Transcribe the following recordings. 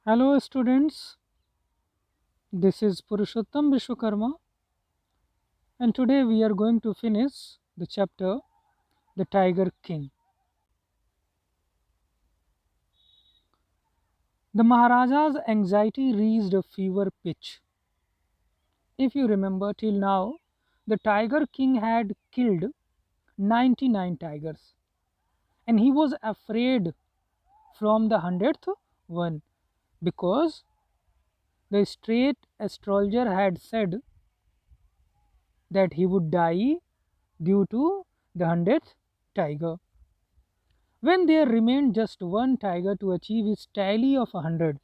Hello students, this is Purushottam Vishwakarma and today we are going to finish the chapter The Tiger King. The Maharaja's anxiety reached a fever pitch. If you remember till now, the Tiger King had killed 99 tigers and he was afraid from the 100th one because the straight astrologer had said that he would die due to the 100th tiger. When there remained just one tiger to achieve his tally of 100,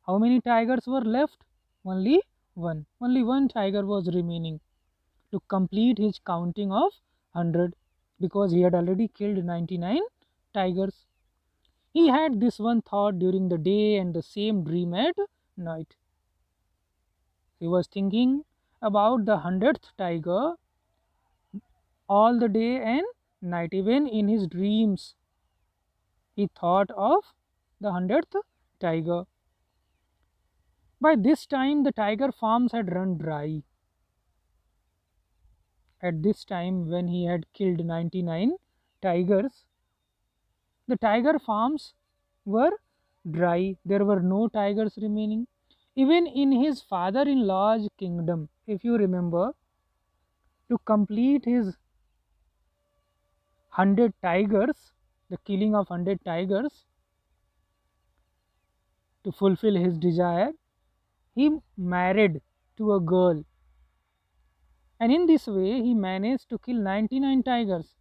how many tigers were left? Only one. Only one tiger was remaining to complete his counting of 100 because he had already killed 99 tigers. He had this one thought during the day and the same dream at night. He was thinking about the 100th tiger all the day and night. Even in his dreams, he thought of the 100th tiger. By this time, the tiger farms had run dry. At this time, when he had killed 99 tigers, the tiger farms were dry. There were no tigers remaining. Even in his father in law's kingdom, if you remember, to complete his 100 tigers, the killing of 100 tigers, to fulfill his desire, he married to a girl, and in this way he managed to kill 99 tigers.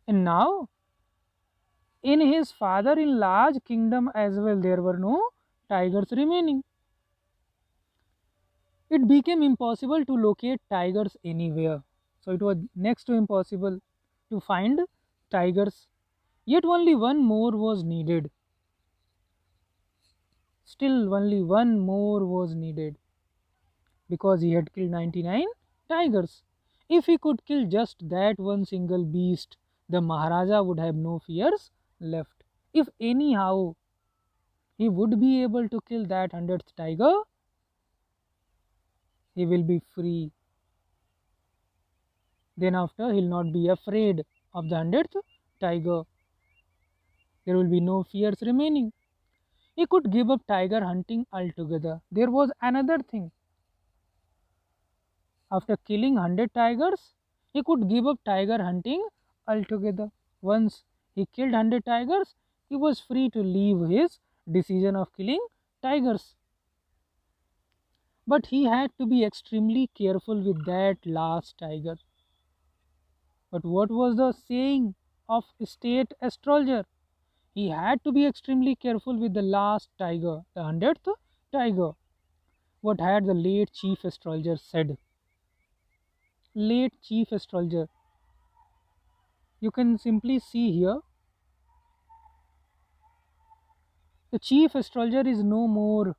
And now in his father-in-law's kingdom as well there were no tigers remaining. It became impossible to locate tigers anywhere, so it was next to impossible to find tigers. Yet only one more was needed. Still only one more was needed because he had killed 99 tigers. If he could kill just that one single beast, the Maharaja would have no fears left. If anyhow he would be able to kill that 100th tiger, he will be free. Then after he'll not be afraid of the 100th tiger. There will be no fears remaining. He could give up tiger hunting altogether. There was another thing. After killing 100 tigers, he could give up tiger hunting altogether. Once he killed 100 tigers, he was free to leave his decision of killing tigers. But he had to be extremely careful with that last tiger. But what was the saying of state astrologer? He had to be extremely careful with the last tiger, the 100th tiger. What had the late chief astrologer said? Late chief astrologer. You can simply see here. The chief astrologer is no more.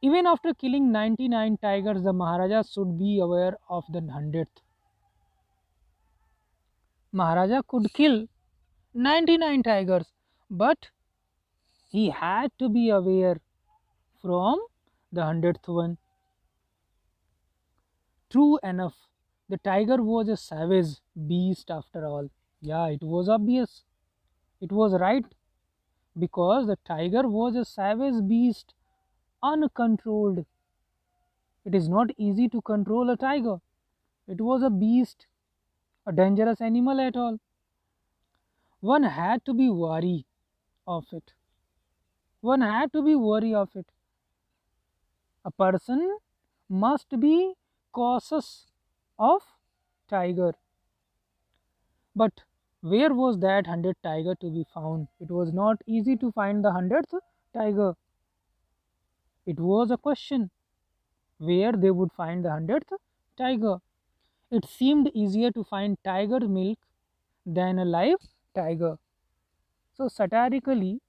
Even after killing 99 tigers, the Maharaja should be aware of the 100th. Maharaja could kill 99 tigers, but he had to be aware from the 100th one. True enough, the tiger was a savage beast after all. Yeah, it was obvious. It was right because the tiger was a savage beast, uncontrolled. It is not easy to control a tiger. It was a beast, a dangerous animal at all. One had to be wary of it. One had to be wary of it. A person must be cautious of tiger. But where was that 100th tiger to be found? It was not easy to find the 100th tiger. It was a question where they would find the 100th tiger. It seemed easier to find tiger milk than a live tiger. So, satirically,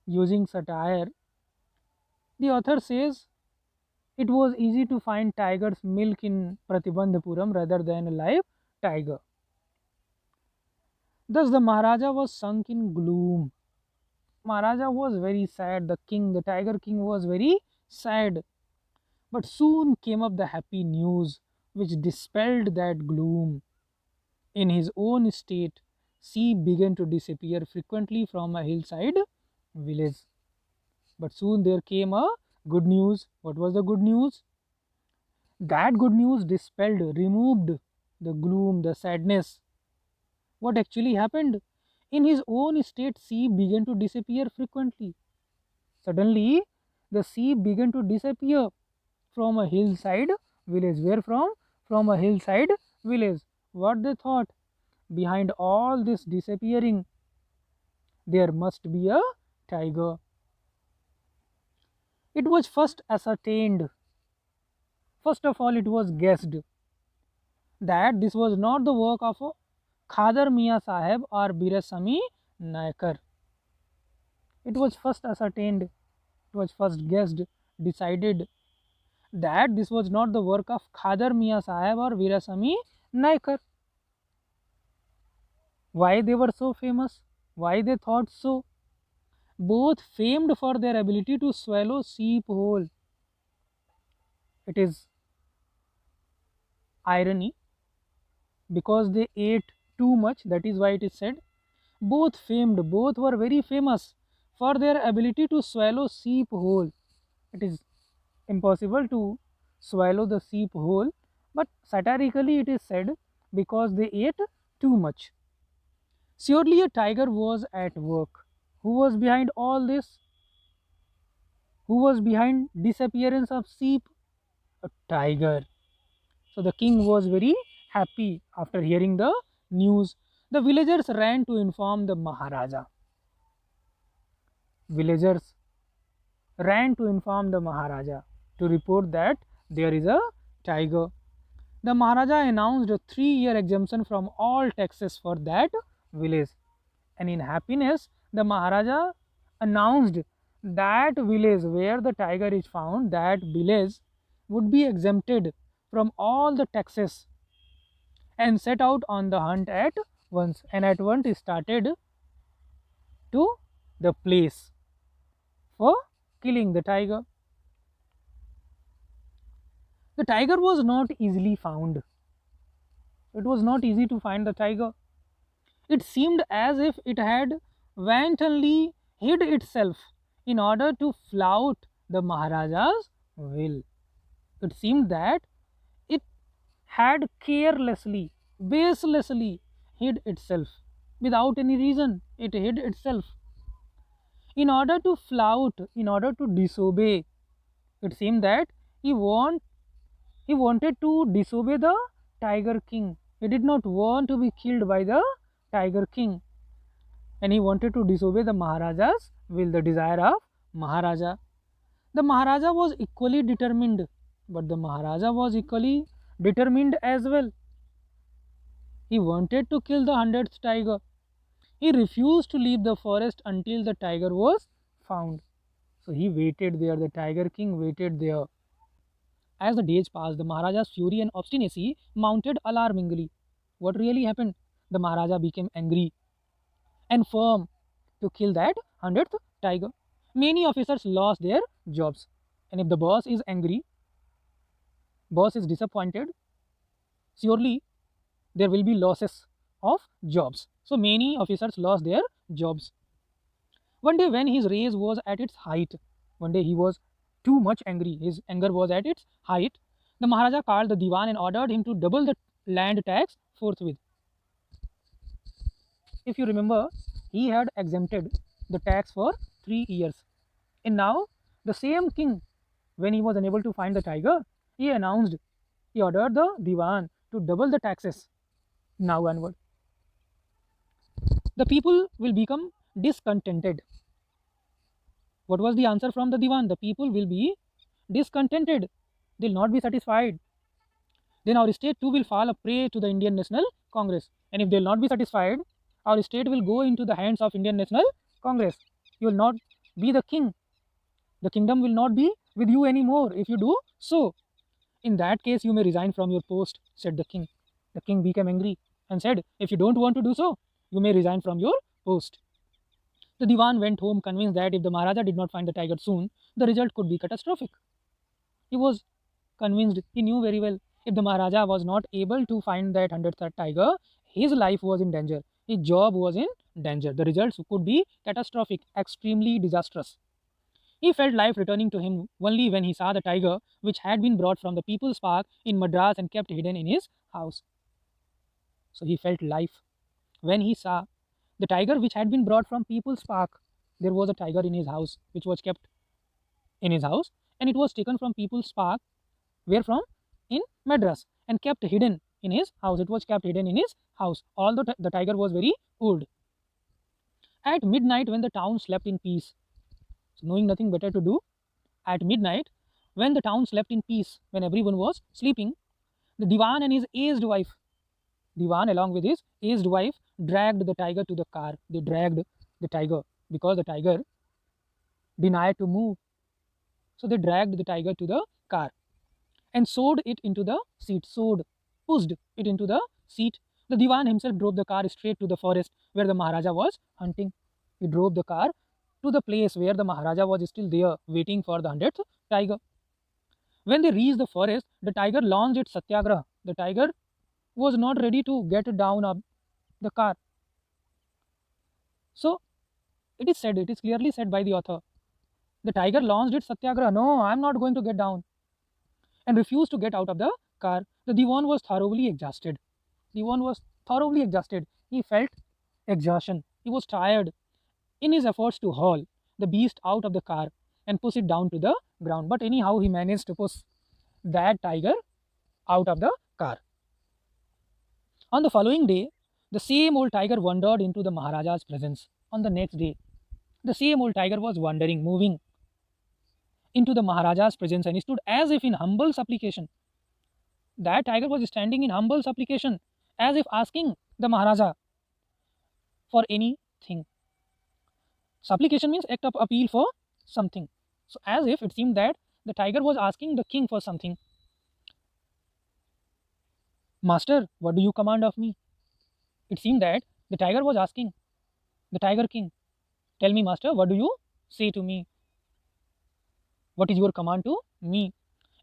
using satire, the author says it was easy to find tiger's milk in Pratibandhapuram rather than a live tiger. Thus, the Maharaja was sunk in gloom. Maharaja was very sad. The Tiger King was very sad. But soon came up the happy news which dispelled that gloom. In his own estate, sea began to disappear frequently from a hillside village. But soon there came a good news. What was the good news? That good news dispelled, removed the gloom, the sadness. What actually happened? In his own estate, sea began to disappear frequently. Suddenly, the sea began to disappear from a hillside village. Where from? From a hillside village. What they thought? Behind all this disappearing, there must be a tiger. It was first ascertained, first of all, it was guessed that this was not the work of Khadar Mia Sahib or Birasami Naikar. It was first ascertained, it was first guessed, decided that this was not the work of Khadar Mia Sahib or Virasami Naikar. Why they were so famous? Why they thought so? Both famed for their ability to swallow sheep whole. It is irony because they ate too much, that is why it is said. Both famed, both were very famous for their ability to swallow sheep whole. It is impossible to swallow the sheep whole, but satirically it is said because they ate too much. Surely a tiger was at work. Who was behind all this? Who was behind disappearance of sheep? A tiger. So the king was very happy after hearing the news. The villagers ran to inform the Maharaja. Villagers ran to inform the Maharaja to report that there is a tiger. The Maharaja announced a 3-year exemption from all taxes for that village. And in happiness, the Maharaja announced that village where the tiger is found, that village would be exempted from all the taxes and set out on the hunt at once. And at once he started to the place for killing the tiger. The tiger was not easily found. It was not easy to find the tiger. It seemed as if it had wantonly hid itself in order to flout the Maharaja's will. It seemed that it had carelessly, baselessly hid itself without any reason. It hid itself in order to flout, in order to disobey. It seemed that he wanted to disobey the Tiger King. He did not want to be killed by the Tiger King, and he wanted to disobey the Maharaja's will, the desire of Maharaja. The Maharaja was equally determined, but the Maharaja was equally determined as well. He wanted to kill the 100th tiger. He refused to leave the forest until the tiger was found. So he waited there, the Tiger King waited there. As the days passed, the Maharaja's fury and obstinacy mounted alarmingly. What really happened? The Maharaja became angry and firm to kill that 100th tiger. Many officers lost their jobs. And if the boss is angry, boss is disappointed, surely there will be losses of jobs. So many officers lost their jobs. One day when his rage was at its height, one day he was too much angry, his anger was at its height, the Maharaja called the Diwan and ordered him to double the land tax forthwith. If you remember, he had exempted the tax for 3 years. And now, the same king, when he was unable to find the tiger, he ordered the Diwan to double the taxes now onward. The people will become discontented. What was the answer from the Diwan? The people will be discontented. They will not be satisfied. Then our state too will fall a prey to the Indian National Congress. And if they will not be satisfied, our state will go into the hands of Indian National Congress. You will not be the king. The kingdom will not be with you anymore if you do so. In that case, you may resign from your post, said the king. The king became angry and said, if you don't want to do so, you may resign from your post. The Diwan went home convinced that if the Maharaja did not find the tiger soon, the result could be catastrophic. He was convinced, he knew very well, if the Maharaja was not able to find that 100th tiger, his life was in danger, his job was in danger. The results could be catastrophic, extremely disastrous. He felt life returning to him only when he saw the tiger, which had been brought from the People's Park in Madras and kept hidden in his house. So he felt life when he saw the tiger which had been brought from People's Park. There was a tiger in his house which was kept in his house, and it was taken from People's Park. Where from? In Madras, and kept hidden in his house. It was kept hidden in his house. Although the tiger was very old. At midnight, when the town slept in peace, so knowing nothing better to do, at midnight, when the town slept in peace, when everyone was sleeping, the Diwan and his aged wife, Diwan along with his aged wife, dragged the tiger to the car. They dragged the tiger because the tiger denied to move. So they dragged the tiger to the car and sewed it into the seat, pushed it into the seat. The Diwan himself drove the car straight to the forest where the Maharaja was hunting. He drove the car to the place where the Maharaja was still there, waiting for the 100th tiger. When they reached the forest, the tiger launched its satyagraha. The tiger was not ready to get down of the car. So it is clearly said by the author. The tiger launched its satyagraha. No, I am not going to get down. And refused to get out of the car. The Diwan was thoroughly exhausted. Diwan was thoroughly exhausted. He felt exhaustion. He was tired in his efforts to haul the beast out of the car and push it down to the ground. But anyhow, he managed to push that tiger out of the car. On the following day, the same old tiger wandered into the Maharaja's presence. On the next day, the same old tiger was wandering, moving into the Maharaja's presence, and he stood as if in humble supplication. That tiger was standing in humble supplication, as if asking the Maharaja for anything. Supplication means act of appeal for something. So, as if it seemed that the tiger was asking the king for something. Master, what do you command of me? It seemed that the tiger was asking the tiger king, tell me, master, what do you say to me? What is your command to me?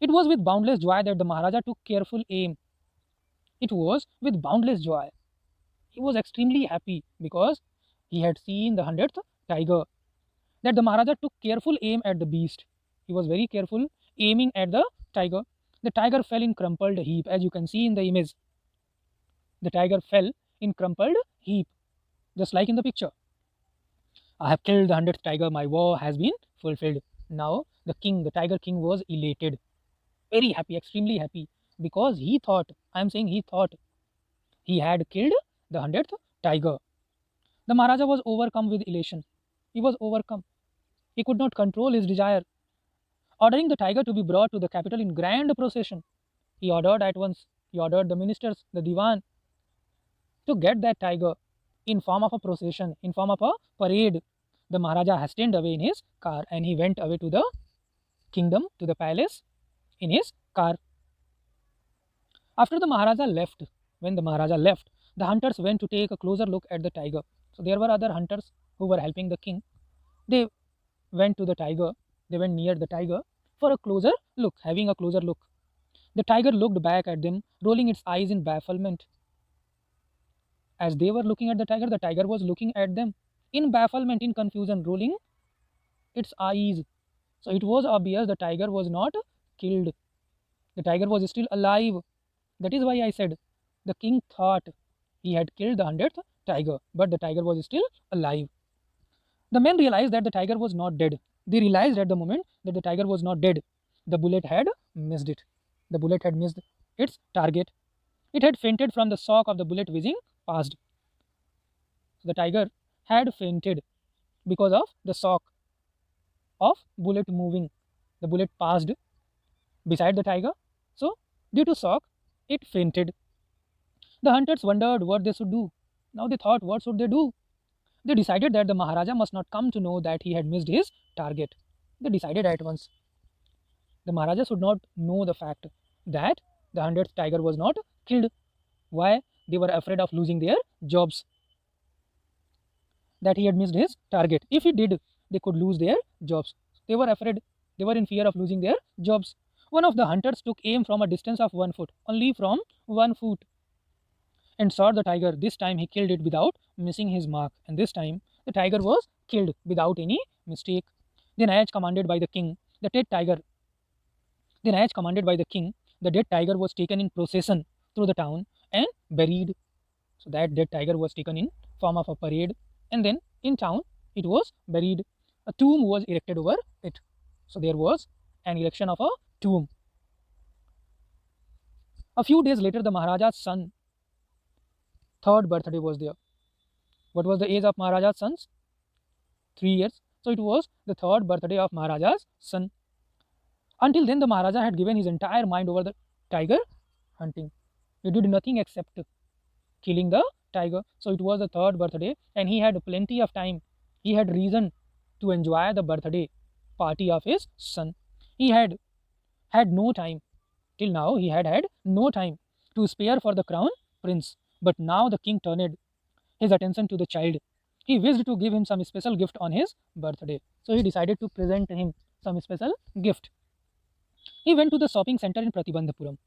It was with boundless joy that the Maharaja took careful aim. It was with boundless joy. He was extremely happy because he had seen the 100th tiger. That the Maharaja took careful aim at the beast. He was very careful aiming at the tiger. The tiger fell in crumpled heap, as you can see in the image. The tiger fell in crumpled heap, just like in the picture. I have killed the 100th tiger. My vow has been fulfilled. Now the king, the tiger king, was elated, very happy, extremely happy, because he thought, I am saying he thought, he had killed the 100th tiger. The Maharaja was overcome with elation. He was overcome. He could not control his desire. Ordering the tiger to be brought to the capital in grand procession, he ordered at once, he ordered the ministers, the Diwan, to get that tiger in form of a procession, in form of a parade. The Maharaja hastened away in his car, and he went away to the kingdom, to the palace, in his car. After the Maharaja left, when the Maharaja left, the hunters went to take a closer look at the tiger. So there were other hunters who were helping the king. They went to the tiger, they went near the tiger for a closer look, having a closer look. The tiger looked back at them, rolling its eyes in bafflement. As they were looking at the tiger was looking at them in bafflement, in confusion, rolling its eyes. So it was obvious the tiger was not killed. The tiger was still alive. That is why I said the king thought he had killed the 100th tiger, but the tiger was still alive. The men realized that the tiger was not dead. They realized at the moment that the tiger was not dead. The bullet had missed it. The bullet had missed its target. It had fainted from the shock of the bullet whizzing past. The tiger had fainted because of the shock of bullet moving. The bullet passed beside the tiger. So, due to shock, it fainted. The hunters wondered what they should do. Now they thought, what should they do? They decided that the Maharaja must not come to know that he had missed his target. They decided at once. The Maharaja should not know the fact that the 100th tiger was not killed. Why? They were afraid of losing their jobs. that he had missed his target. If he did, they could lose their jobs. They were afraid, they were in fear of losing their jobs. One of the hunters took aim from a distance of 1 foot, only from 1 foot, and shot the tiger. This time he killed it without missing his mark, and this time the tiger was killed without any mistake. Then as commanded by the king, the dead tiger then as commanded by the king, the dead tiger was taken in procession through the town and buried. So that dead tiger was taken in form of a parade, and then in town it was buried. A tomb was erected over it. So there was an erection of a tomb. A few days later, the Maharaja's son third birthday was there. What was the age of Maharaja's son's? 3 years. So it was the third birthday of Maharaja's son. Until then, the Maharaja had given his entire mind over the tiger hunting. He did nothing except killing the tiger. So it was the third birthday, and he had plenty of time. He had reason to enjoy the birthday party of his son. He had no time. Till now, he had no time to spare for the crown prince. But now the king turned his attention to the child. He wished to give him some special gift on his birthday. So he decided to present him some special gift. He went to the shopping center in Pratibandhapuram.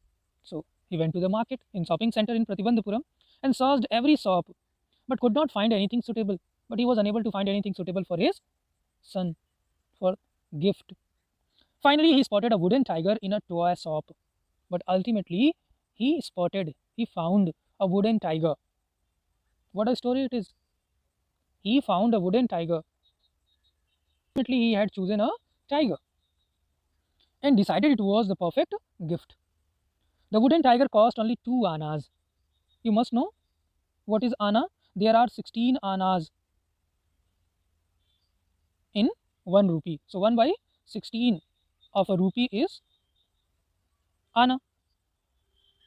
So he went to the market in shopping center in Pratibandhapuram and searched every shop, but could not find anything suitable. But he was unable to find anything suitable for his son for gift. Finally, he spotted a wooden tiger in a toy shop. But ultimately, he found a wooden tiger. What a story it is. He found a wooden tiger. Ultimately, he had chosen a tiger and decided it was the perfect gift. The wooden tiger cost only 2 annas. You must know what is anna. There are 16 annas in 1 rupee. So 1 by 16 of a rupee is anna.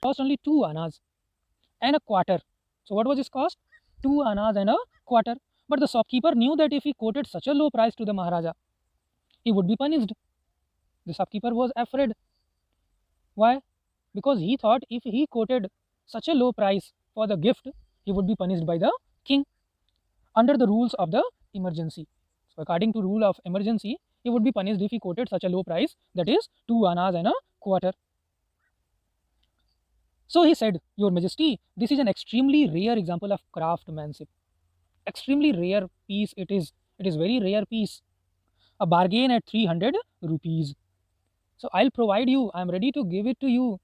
Cost only 2 annas and a quarter. So what was its cost? 2 annas and a quarter. But the shopkeeper knew that if he quoted such a low price to the Maharaja, he would be punished. The shopkeeper was afraid. Why? Because he thought if he quoted such a low price for the gift, he would be punished by the king under the rules of the emergency. So according to rule of emergency, he would be punished if he quoted such a low price, that is 2 annas and a quarter. So he said, Your Majesty, this is an extremely rare example of craftsmanship. Extremely rare piece it is. It is very rare piece. A bargain at 300 rupees. So I'll provide you, I'm ready to give it to you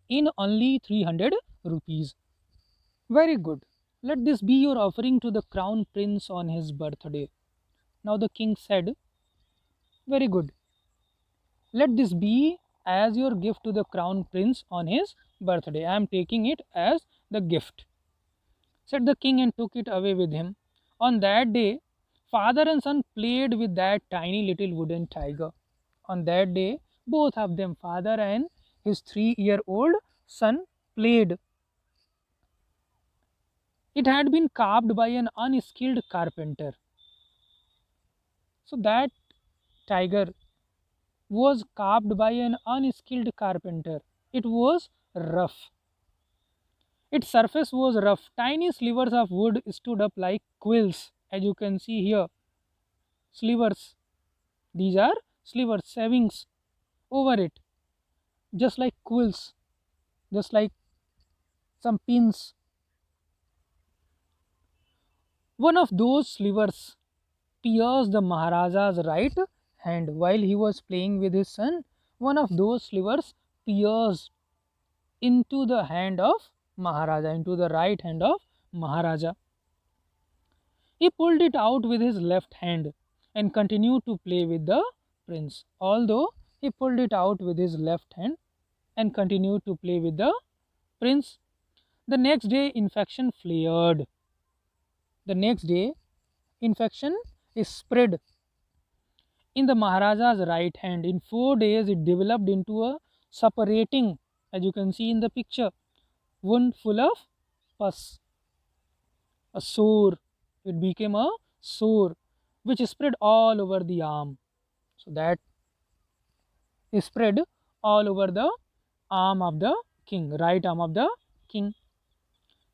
in only 300 rupees. Very good. Let this be your offering to the crown prince on his birthday. Now the king said, Very good. Let this be as your gift to the crown prince on his birthday. I am taking it as the gift, said the king, and took it away with him. On that day, father and son played with that tiny little wooden tiger. On that day, both of them, father and his 3-year-old son, played. It had been carved by an unskilled carpenter. So that tiger was carved by an unskilled carpenter. It was rough. Its surface was rough. Tiny slivers of wood stood up like quills, as you can see here. Slivers. These are slivers, shavings over it, just like quills, just like some pins. One of those slivers pierced the Maharaja's right hand while he was playing with his son. One of those slivers pierced into the hand of Maharaja, into the right hand of Maharaja. He pulled it out with his left hand and continued to play with the prince. Although he pulled it out with his left hand and continued to play with the prince, the next day infection flared. The next day infection is spread in the Maharaja's right hand. In 4 days it developed into a separating, as you can see in the picture, wound full of pus, a sore. It became a sore which spread all over the arm. So that is spread all over the arm of the king, right arm of the king.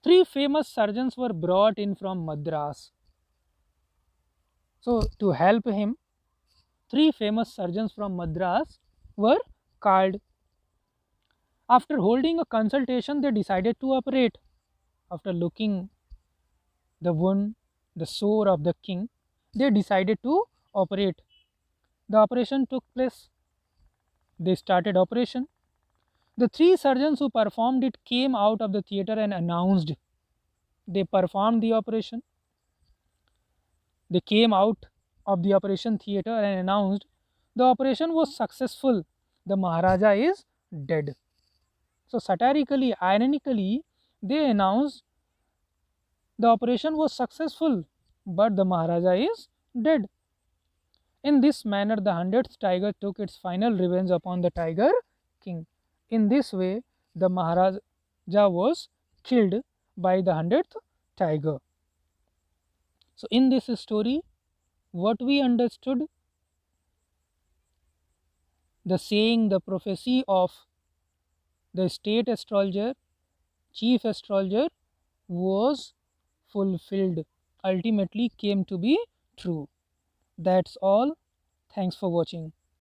3 famous surgeons were brought in from Madras. So, to help him, three famous surgeons from Madras were called. After holding a consultation, they decided to operate. After looking the wound, the sore of the king, they decided to operate. The operation took place. They started operation. The three surgeons who performed it came out of the theater and announced. They performed the operation. They came out of the operation theater and announced the operation was successful. The Maharaja is dead. So, satirically, ironically, they announced the operation was successful, but the Maharaja is dead. In this manner, the 100th tiger took its final revenge upon the tiger king. In this way, the Maharaja was killed by the 100th tiger. So, in this story, what we understood, the saying, the prophecy of the state astrologer, chief astrologer, was fulfilled, ultimately came to be true. That's all. Thanks for watching.